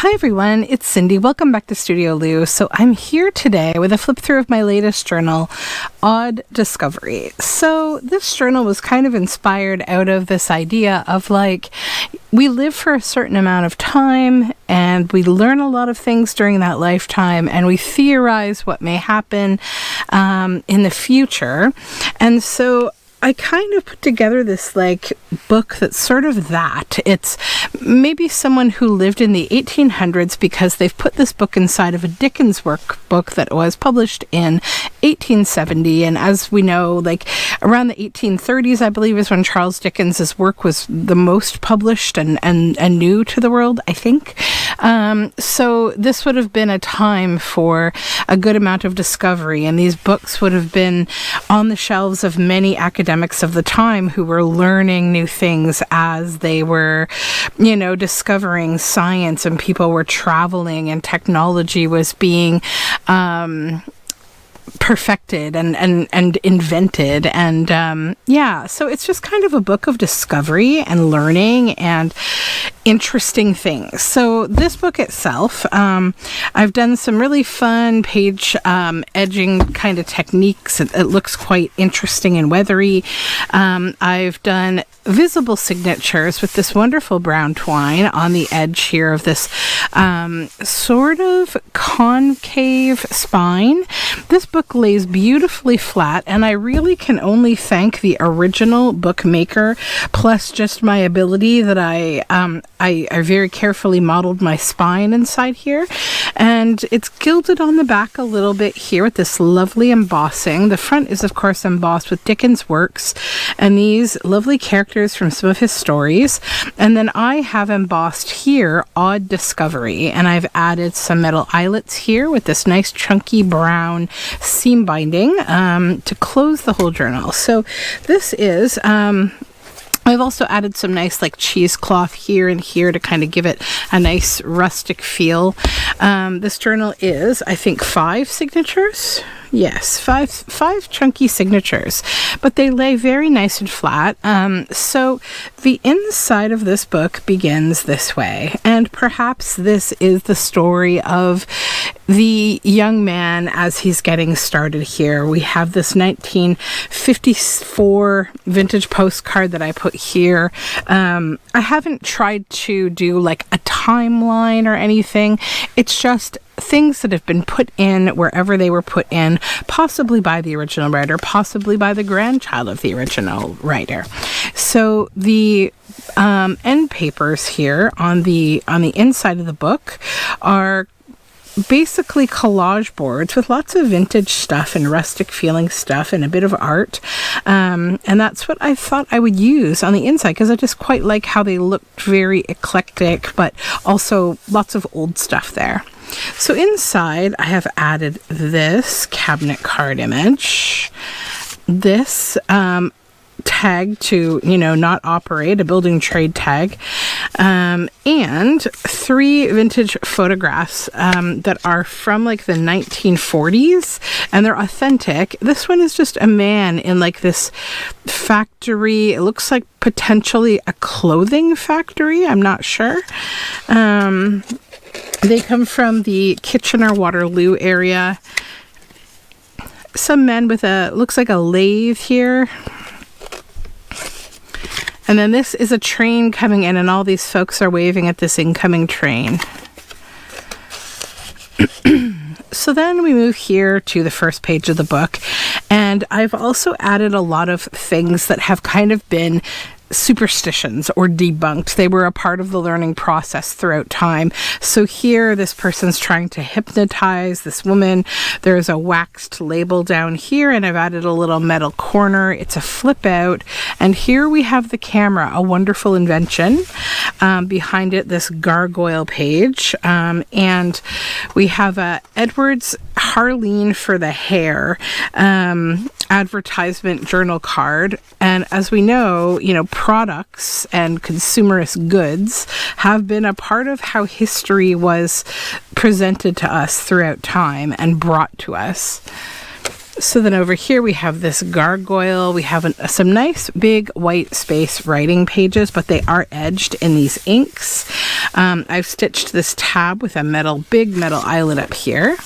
Hi everyone, it's Cindy. Welcome back to Studioloo. So I'm here today with a flip through of my latest journal, Odd Discovery. So this journal was kind of inspired out of this idea of we live for a certain amount of time and we learn a lot of things during that lifetime and we theorize what may happen in the future. And so I kind of put together this book that's sort of that. It's maybe someone who lived in the 1800s because they've put this book inside of a Dickens workbook that was published in 1870. And as we know, around the 1830s, I believe, is when Charles Dickens's work was the most published and new to the world, I think. So this would have been a time for a good amount of discovery. And these books would have been on the shelves of many academics of the time who were learning new things as they were, discovering science, and people were traveling and technology was being perfected and invented. And so it's just kind of a book of discovery and learning and interesting things. So this book itself, I've done some really fun page edging kind of techniques. It looks quite interesting and weathery. I've done visible signatures with this wonderful brown twine on the edge here of this sort of concave spine. This book lays beautifully flat, and I really can only thank the original bookmaker, plus just my ability that I very carefully modeled my spine inside here. And it's gilded on the back a little bit here with this lovely embossing. The front is, of course, embossed with Dickens works and these lovely characters from some of his stories. And then I have embossed here Odd Discovery, and I've added some metal eyelets here with this nice chunky brown seam binding to close the whole journal. So this is I've also added some nice cheesecloth here and here to kind of give it a nice rustic feel. This journal is, I think, 5 signatures. Yes, five chunky signatures, but they lay very nice and flat. So the inside of this book begins this way, and perhaps this is the story of the young man as he's getting started here. We have this 1954 vintage postcard that I put here. I haven't tried to do a timeline or anything. It's just things that have been put in wherever they were put in, possibly by the original writer, possibly by the grandchild of the original writer. So the end papers here on the inside of the book are basically collage boards with lots of vintage stuff and rustic feeling stuff and a bit of art. And that's what I thought I would use on the inside because I just quite like how they looked very eclectic, but also lots of old stuff there. So inside I have added this cabinet card image, this tag to, not operate, a building trade tag, and 3 vintage photographs that are from the 1940s, and they're authentic. This one is just a man in this factory. It looks like potentially a clothing factory. I'm not sure. They come from the Kitchener-Waterloo area. Some men with looks like a lathe here. And then this is a train coming in, and all these folks are waving at this incoming train. So then we move here to the first page of the book, and I've also added a lot of things that have kind of been superstitions or debunked. They were a part of the learning process throughout time. So here, this person's trying to hypnotize this woman. There's a waxed label down here, and I've added a little metal corner. It's a flip out. And here we have the camera, a wonderful invention. Behind it, this gargoyle page. And we have a Edwards Harleen for the hair advertisement journal card. And as we know, products and consumerist goods have been a part of how history was presented to us throughout time and brought to us. So then over here we have this gargoyle. We have some nice big white space writing pages, but they are edged in these inks. I've stitched this tab with a big metal eyelet up here.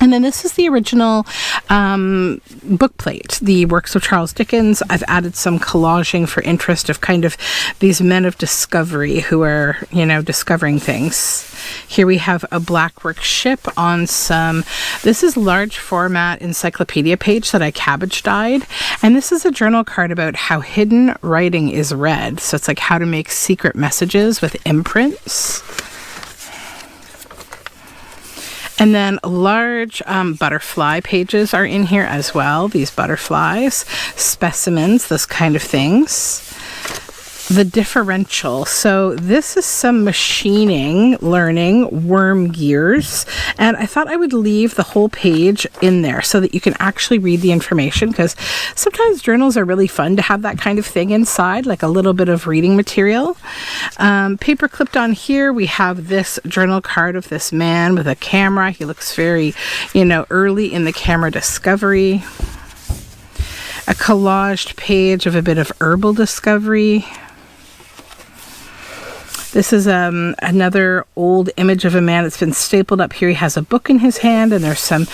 And then this is the original book plate, the works of Charles Dickens. I've added some collaging for interest of kind of these men of discovery who are, discovering things. Here we have a blackwork ship on this is large format encyclopedia page that I cabbage dyed. And this is a journal card about how hidden writing is read. So it's like how to make secret messages with imprints. And then large butterfly pages are in here as well. These butterflies, specimens, those kind of things. The differential. So this is some machining, learning, worm gears. And I thought I would leave the whole page in there so that you can actually read the information, because sometimes journals are really fun to have that kind of thing inside, like a little bit of reading material. Paper clipped on here, we have this journal card of this man with a camera. He looks very, early in the camera discovery. A collaged page of a bit of herbal discovery. This is another old image of a man that's been stapled up here. He has a book in his hand, and there's some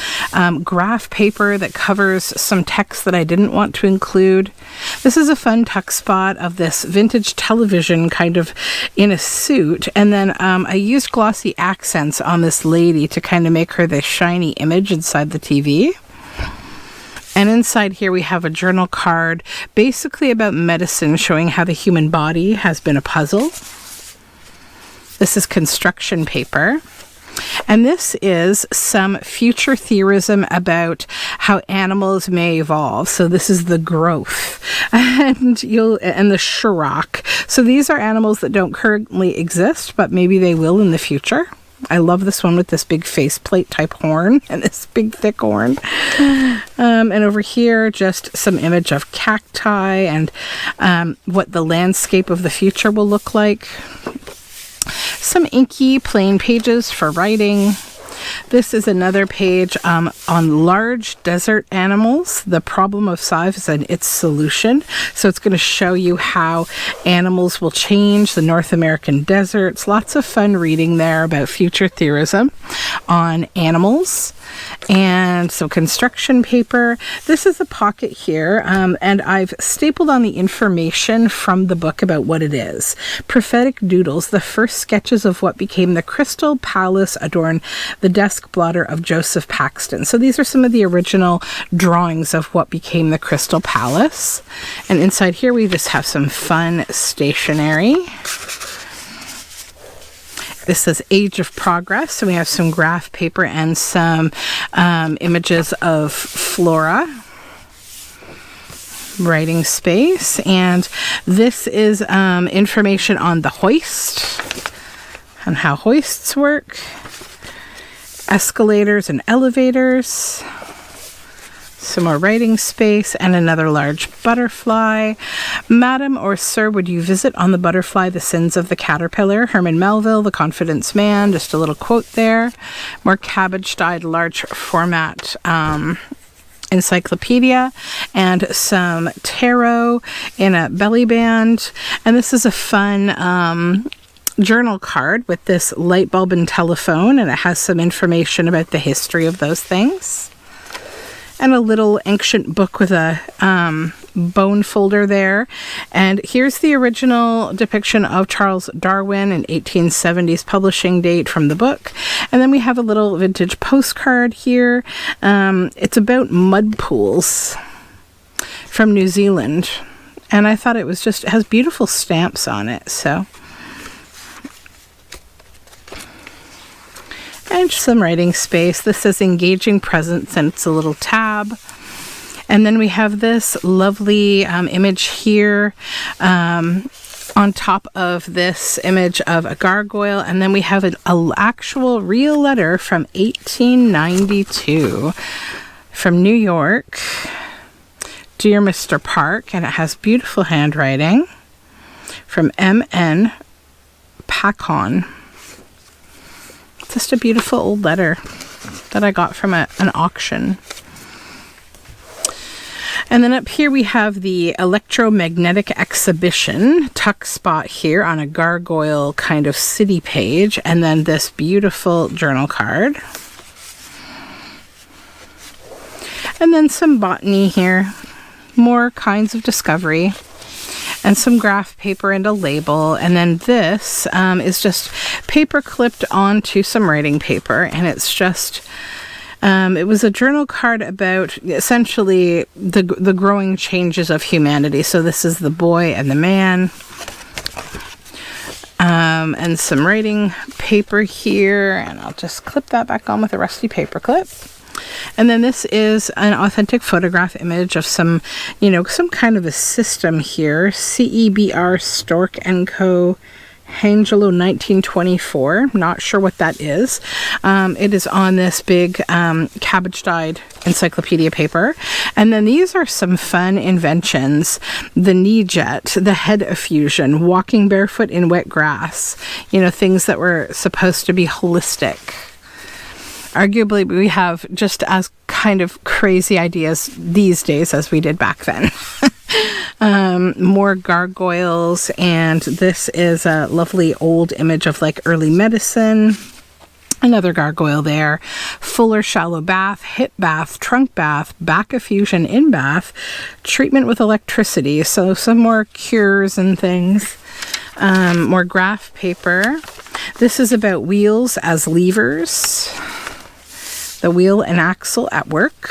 graph paper that covers some text that I didn't want to include. This is a fun tuck spot of this vintage television kind of in a suit. And then I used glossy accents on this lady to kind of make her this shiny image inside the TV. And inside here we have a journal card basically about medicine, showing how the human body has been a puzzle. This is construction paper. And this is some future theorism about how animals may evolve. So this is the growth and the Shirok. So these are animals that don't currently exist, but maybe they will in the future. I love this one with this big faceplate type horn and this big thick horn. And over here, just some image of cacti and what the landscape of the future will look like. Some inky plain pages for writing. This is another page on large desert animals, the problem of size and its solution. So it's going to show you how animals will change the North American deserts. Lots of fun reading there about future theorism on animals. And some construction paper. This is a pocket here, and I've stapled on the information from the book about what it is. Prophetic doodles, the first sketches of what became the Crystal Palace adorn the desk blotter of Joseph Paxton. So these are some of the original drawings of what became the Crystal Palace. And inside here we just have some fun stationery. This says Age of Progress, so we have some graph paper and some images of flora. Writing space, and this is information on the hoist and how hoists work. Escalators and elevators. Some more writing space and another large butterfly. Madam or sir, would you visit on the butterfly the sins of the caterpillar? Herman Melville, The Confidence Man. Just a little quote there. More cabbage dyed large format encyclopedia, and some tarot in a belly band. And this is a fun journal card with this light bulb and telephone, and it has some information about the history of those things. And a little ancient book with a bone folder there. And here's the original depiction of Charles Darwin in 1870s publishing date from the book. And then we have a little vintage postcard here. It's about mud pools from New Zealand. And I thought it has beautiful stamps on it. So. And some writing space. This says Engaging Presence, and it's a little tab. And then we have this lovely image here on top of this image of a gargoyle. And then we have an actual real letter from 1892 from New York. Dear Mr. Park, and it has beautiful handwriting from M.N. Pacon. Just a beautiful old letter that I got from an auction. And then up here we have the electromagnetic exhibition tuck spot here on a gargoyle kind of city page, and then this beautiful journal card. And then some botany here, more kinds of discovery, and some graph paper and a label. And then this is just paper clipped onto some writing paper, and it's just it was a journal card about essentially the growing changes of humanity. So this is the boy and the man, and some writing paper here, and I'll just clip that back on with a rusty paper clip. And then this is an authentic photograph image of some, some kind of a system here. CEBR Stork & Co. Angelo 1924. Not sure what that is. It is on this big cabbage dyed encyclopedia paper. And then these are some fun inventions. The knee jet, the head effusion, walking barefoot in wet grass. Things that were supposed to be holistic. Arguably, we have just as kind of crazy ideas these days as we did back then. More gargoyles, and this is a lovely old image of like early medicine. Another gargoyle there. Fuller shallow bath, hip bath, trunk bath, back effusion in bath, treatment with electricity. So some more cures and things. More graph paper. This is about wheels as levers. The wheel and axle at work.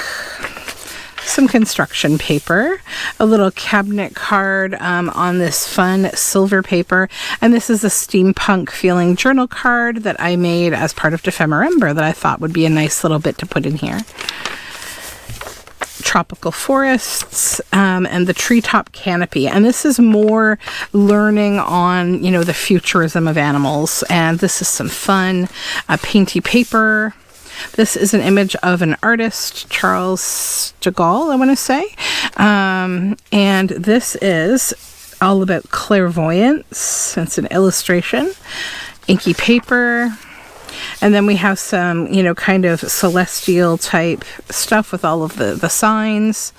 Some construction paper, a little cabinet card on this fun silver paper, and this is a steampunk feeling journal card that I made as part of Defemorember that I thought would be a nice little bit to put in here. Tropical forests, and the treetop canopy, and this is more learning on the futurism of animals, and this is some fun painty paper. This is an image of an artist, Charles de Gaulle, I want to say. And this is all about clairvoyance. It's an illustration. Inky paper. And then we have some, kind of celestial type stuff with all of the signs.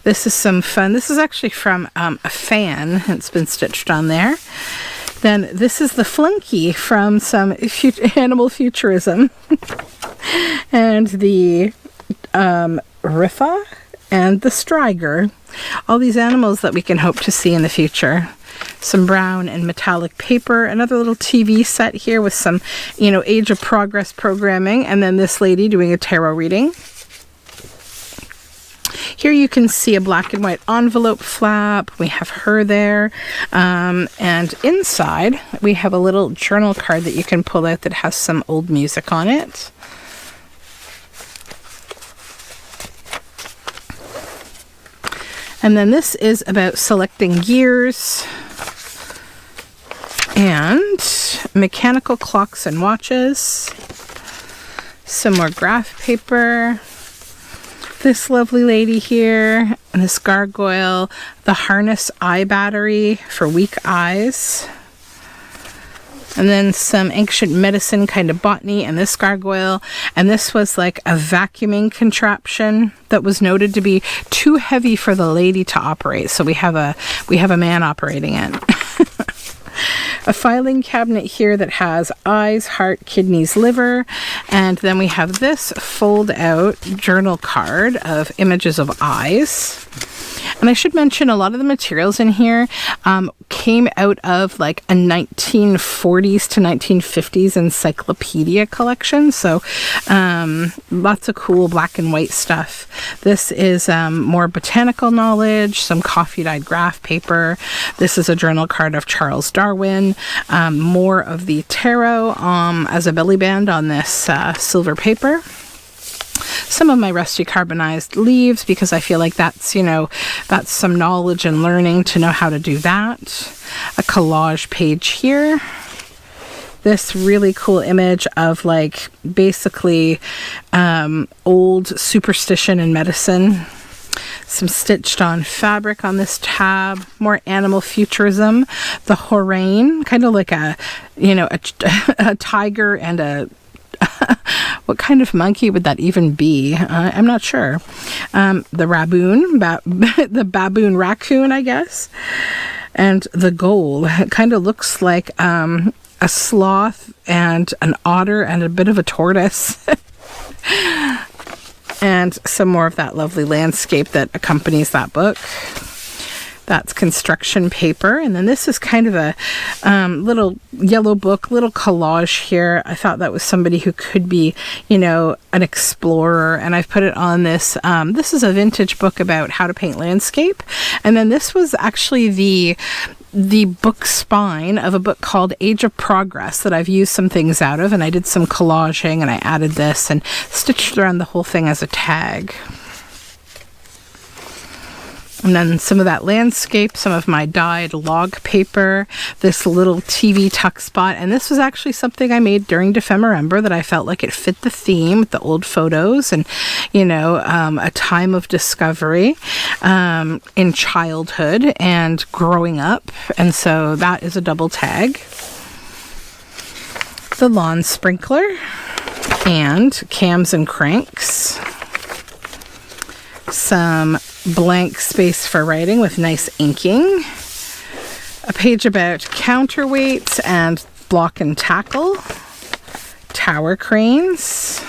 This is some fun. This is actually from a fan. It's been stitched on there. Then this is the flunky from some animal futurism. And the Ritha and the Striger. All these animals that we can hope to see in the future. Some brown and metallic paper. Another little TV set here with some, Age of Progress programming. And then this lady doing a tarot reading. Here you can see a black and white envelope flap. We have her there. And inside, we have a little journal card that you can pull out that has some old music on it. And then this is about selecting gears and mechanical clocks and watches. Some more graph paper. This lovely lady here, and this gargoyle, the harness eye battery for weak eyes. And then some ancient medicine kind of botany, and this gargoyle. And this was like a vacuuming contraption that was noted to be too heavy for the lady to operate. So we have a man operating it. A filing cabinet here that has eyes, heart, kidneys, liver. And then we have this fold out journal card of images of eyes. And I should mention a lot of the materials in here came out of like a 1940s to 1950s encyclopedia collection. So lots of cool black and white stuff. This is more botanical knowledge, some coffee dyed graph paper. This is a journal card of Charles Darwin. More of the tarot as a belly band on this silver paper. Some of my rusty carbonized leaves, because I feel like that's, that's some knowledge and learning to know how to do that. A collage page here. This really cool image of like basically old superstition and medicine. Some stitched on fabric on this tab. More animal futurism. The Horain, kind of like a tiger and a What kind of monkey would that even be? I'm not sure. The raboon, the baboon raccoon, I guess. And the goal, it kind of looks like a sloth and an otter and a bit of a tortoise. And some more of that lovely landscape that accompanies that book. That's construction paper. And then this is kind of a little yellow book, little collage here. I thought that was somebody who could be, you know, an explorer. And I've put it on this. This is a vintage book about how to paint landscape. And then this was actually the book spine of a book called Age of Progress that I've used some things out of. And I did some collaging and I added this and stitched around the whole thing as a tag. And then some of that landscape, some of my dyed log paper, this little TV tuck spot. And this was actually something I made during Defemember that I felt like it fit the theme with the old photos and, you know, a time of discovery in childhood and growing up. And so that is a double tag. The lawn sprinkler and cams and cranks. Some blank space for writing with nice inking. A page about counterweights and block and tackle. Tower cranes.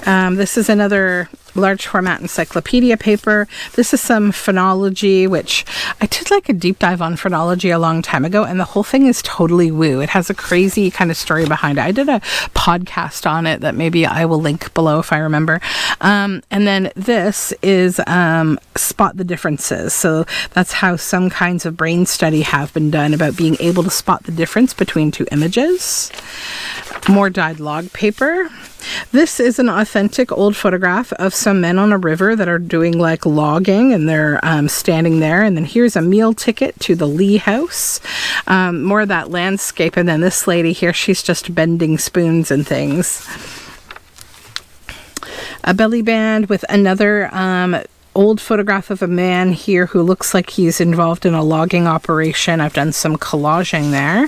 This is another large format encyclopedia paper. This is some phonology, which I did like a deep dive on phonology a long time ago, and the whole thing is totally woo. It has a crazy kind of story behind it. I did a podcast on it that maybe I will link below if I remember. And then this is spot the differences. So that's how some kinds of brain study have been done about being able to spot the difference between two images. More dyed log paper. This is an authentic old photograph of some men on a river that are doing like logging, and they're standing there. And then here's a meal ticket to the Lee house. More of that landscape. And then this lady here, she's just bending spoons and things. A belly band with another old photograph of a man here who looks like he's involved in a logging operation. I've done some collaging there.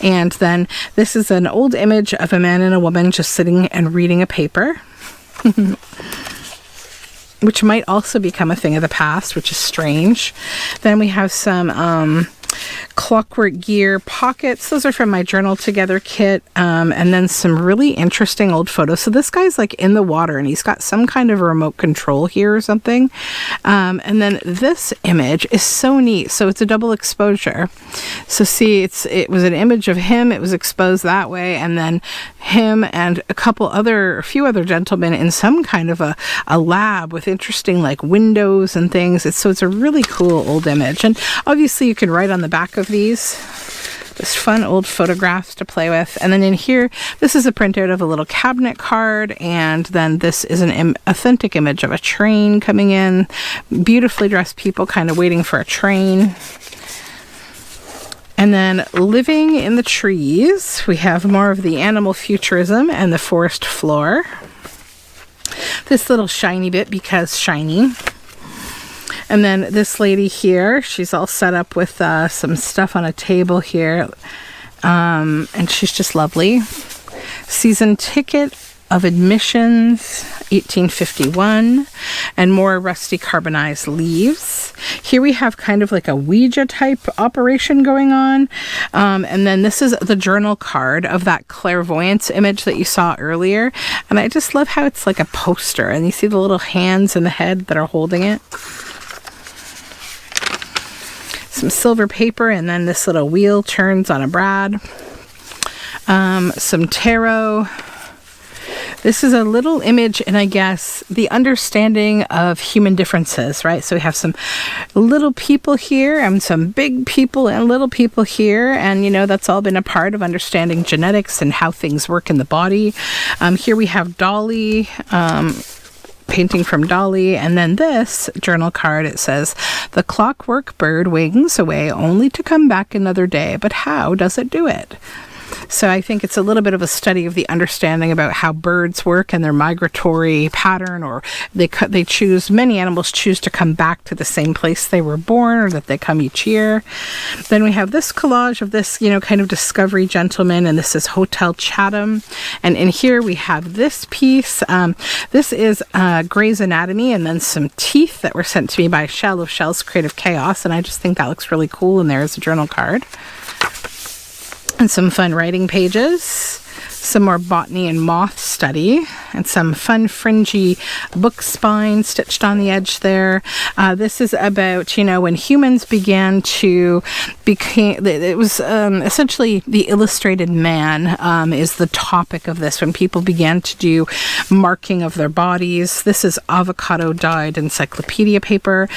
And then this is an old image of a man and a woman just sitting and reading a paper. Which might also become a thing of the past, which is strange. Then we have some clockwork gear pockets. Those are from my Journal Together kit. And then some really interesting old photos. So this guy's like in the water and he's got some kind of a remote control here or something. And then this image is so neat. So it's a double exposure. So see, it was an image of him. It was exposed that way. And then him and a few other gentlemen in some kind of a lab with interesting like windows and things. So it's a really cool old image. And obviously you can write on the back of these. Just fun old photographs to play with. And then in here, this is a printout of a little cabinet card. And then this is an authentic image of a train coming in. Beautifully dressed people kind of waiting for a train. And then living in the trees, we have more of the animal futurism and the forest floor. This little shiny bit because shiny. And then this lady here, she's all set up with some stuff on a table here. And she's just lovely. Season ticket of admissions, 1851. And more rusty carbonized leaves. Here we have kind of like a Ouija type operation going on. And then this is the journal card of that clairvoyance image that you saw earlier. And I just love how it's like a poster. And you see the little hands and the head that are holding it. Some silver paper, and then this little wheel turns on a brad. Some tarot. This is a little image, and I guess the understanding of human differences, right? So we have some little people here and some big people and little people here. And, you know, that's all been a part of understanding genetics and how things work in the body. Here we have Dolly, painting from Dolly. And then this journal card, it says, "The clockwork bird wings away only to come back another day. But how does it do it?" So I think it's a little bit of a study of the understanding about how birds work and their migratory pattern, or many animals choose to come back to the same place they were born, or that they come each year. Then we have this collage of this, kind of discovery gentleman, and this is Hotel Chatham. And in here we have this piece. This is Grey's Anatomy, and then some teeth that were sent to me by Shell of Shell's Creative Chaos, and I just think that looks really cool in there as a journal card. And some fun writing pages, some more botany and moth study, and some fun fringy book spine stitched on the edge there. This is about, when humans began to it was essentially the illustrated man is the topic of this, when people began to do marking of their bodies. This is avocado dyed encyclopedia paper.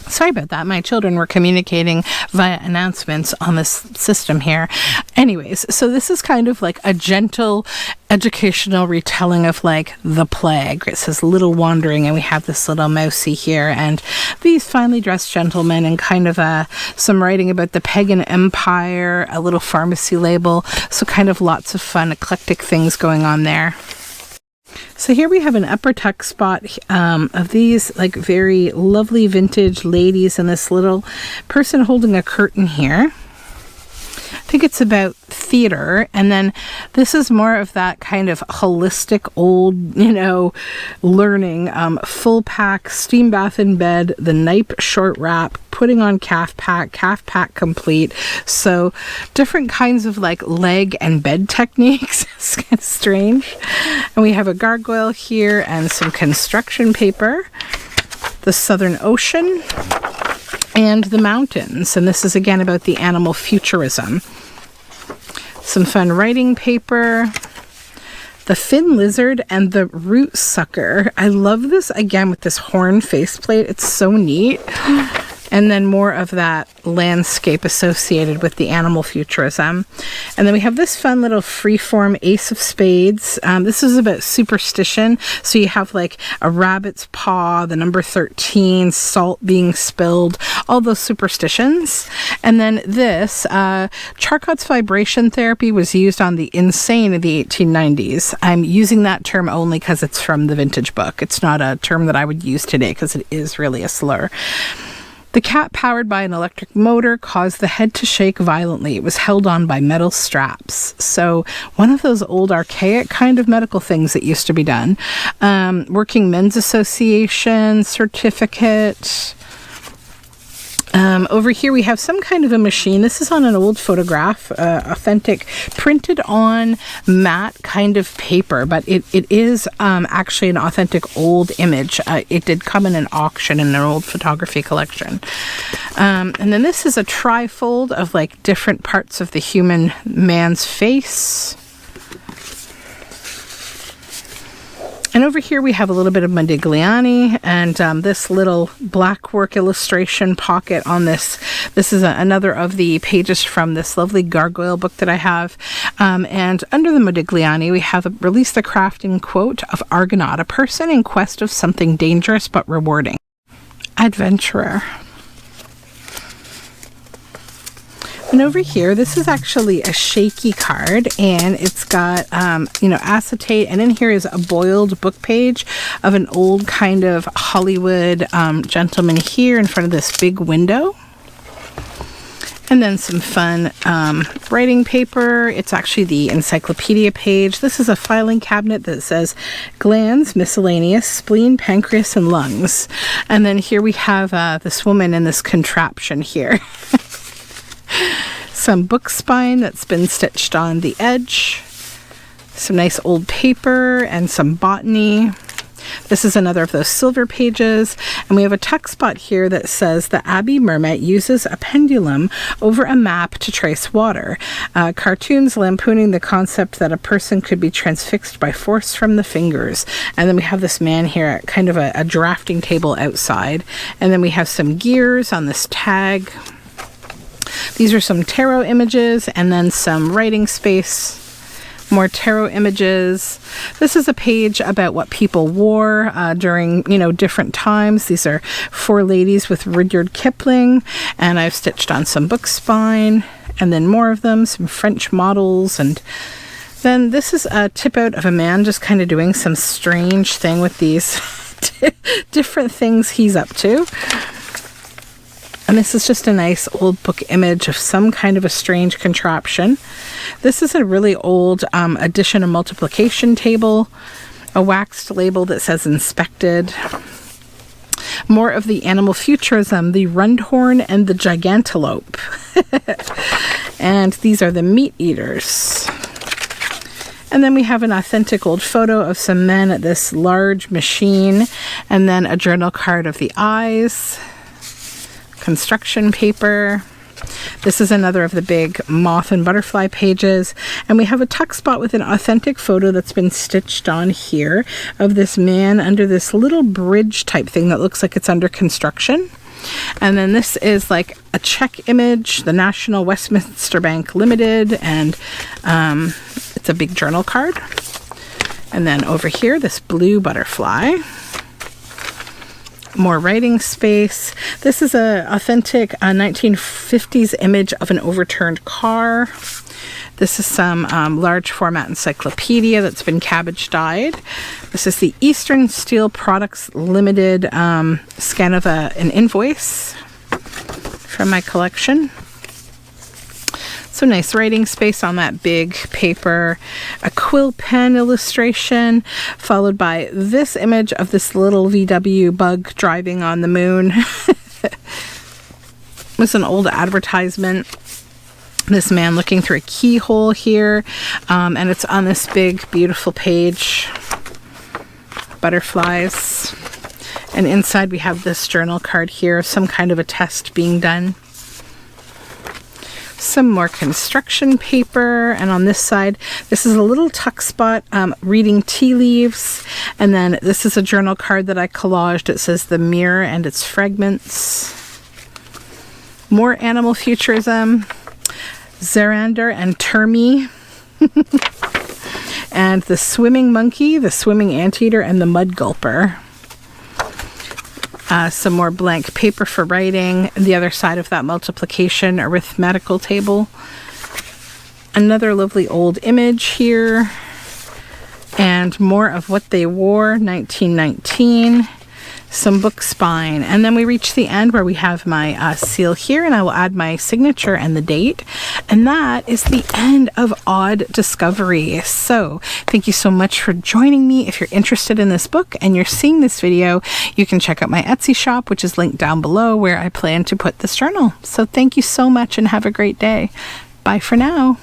Sorry about that. My children were communicating via announcements on this system here. Anyways, so this is kind of like a gentle educational retelling of like the plague. It says Little Wandering, and we have this little mousey here, and these finely dressed gentlemen, and kind of some writing about the pagan empire, a little pharmacy label. So kind of lots of fun, eclectic things going on there. So here we have an upper tuck spot of these like very lovely vintage ladies, and this little person holding a curtain here. I think it's about theater, and then this is more of that kind of holistic old, learning, full pack, steam bath in bed, the nipe short wrap, putting on calf pack complete. So different kinds of like leg and bed techniques. It's kind of strange. And we have a gargoyle here and some construction paper, the Southern Ocean, and the mountains. And this is again about the animal futurism. Some fun writing paper, the fin lizard and the root sucker. I love this again with this horn faceplate. It's so neat. And then more of that landscape associated with the animal futurism. And then we have this fun little freeform Ace of Spades. This is about superstition. So you have like a rabbit's paw, the number 13, salt being spilled, all those superstitions. And then this, Charcot's vibration therapy was used on the insane in the 1890s. I'm using that term only because it's from the vintage book. It's not a term that I would use today because it is really a slur. The cat, powered by an electric motor, caused the head to shake violently. It was held on by metal straps. So one of those old archaic kind of medical things that used to be done. Working Men's Association certificate. Over here we have some kind of a machine. This is on an old photograph, authentic, printed on matte kind of paper, but it is actually an authentic old image. It did come in an auction in an old photography collection. And then this is a trifold of like different parts of the human man's face. And over here we have a little bit of Modigliani, and this little black work illustration pocket on this. This is another of the pages from this lovely gargoyle book that I have. And under the Modigliani, we have Release the Crafting quote of Argonaut, a person in quest of something dangerous but rewarding. Adventurer. And over here, this is actually a shaky card, and it's got, acetate, and in here is a boiled book page of an old kind of Hollywood gentleman here in front of this big window. And then some fun writing paper. It's actually the encyclopedia page. This is a filing cabinet that says glands, miscellaneous, spleen, pancreas, and lungs. And then here we have this woman in this contraption here. Some book spine that's been stitched on the edge. Some nice old paper and some botany. This is another of those silver pages. And we have a tuck spot here that says the Abbey Mermet uses a pendulum over a map to trace water. Cartoons lampooning the concept that a person could be transfixed by force from the fingers. And then we have this man here at kind of a drafting table outside. And then we have some gears on this tag. These are some tarot images, and then some writing space, more tarot images. This is a page about what people wore during, different times. These are 4 ladies with Rudyard Kipling, and I've stitched on some book spine. And then more of them, some French models. And then this is a tip out of a man just kind of doing some strange thing with these different things he's up to. And this is just a nice old book image of some kind of a strange contraption. This is a really old addition and multiplication table, a waxed label that says inspected. More of the animal futurism, the rundhorn and the gigantelope. And these are the meat eaters. And then we have an authentic old photo of some men at this large machine, and then a journal card of the eyes. Construction paper. This is another of the big moth and butterfly pages. And we have a tuck spot with an authentic photo that's been stitched on here of this man under this little bridge type thing that looks like it's under construction. And then this is like a check image, the National Westminster Bank Limited, and it's a big journal card. And then over here, this blue butterfly. More writing space. This is a authentic 1950s image of an overturned car. This is some large format encyclopedia that's been cabbage dyed. This is the Eastern Steel Products Limited scan of an invoice from my collection. So nice writing space on that big paper, a quill pen illustration, followed by this image of this little VW bug driving on the moon. It's an old advertisement. This man looking through a keyhole here, and it's on this big, beautiful page. Butterflies. And inside we have this journal card here, some kind of a test being done. Some more construction paper, and on this side this is a little tuck spot reading tea leaves, and then this is a journal card that I collaged. It says the mirror and its fragments. More animal futurism, Zerander and Termi, and the swimming monkey, the swimming anteater, and the mud gulper. Some more blank paper for writing. The other side of that multiplication arithmetical table. Another lovely old image here. And more of what they wore, 1919. Some book spine. And then we reach the end where we have my seal here, and I will add my signature and the date. And that is the end of Odd Discovery. So thank you so much for joining me. If you're interested in this book and you're seeing this video, you can check out my Etsy shop, which is linked down below, where I plan to put this journal. So thank you so much and have a great day. Bye for now.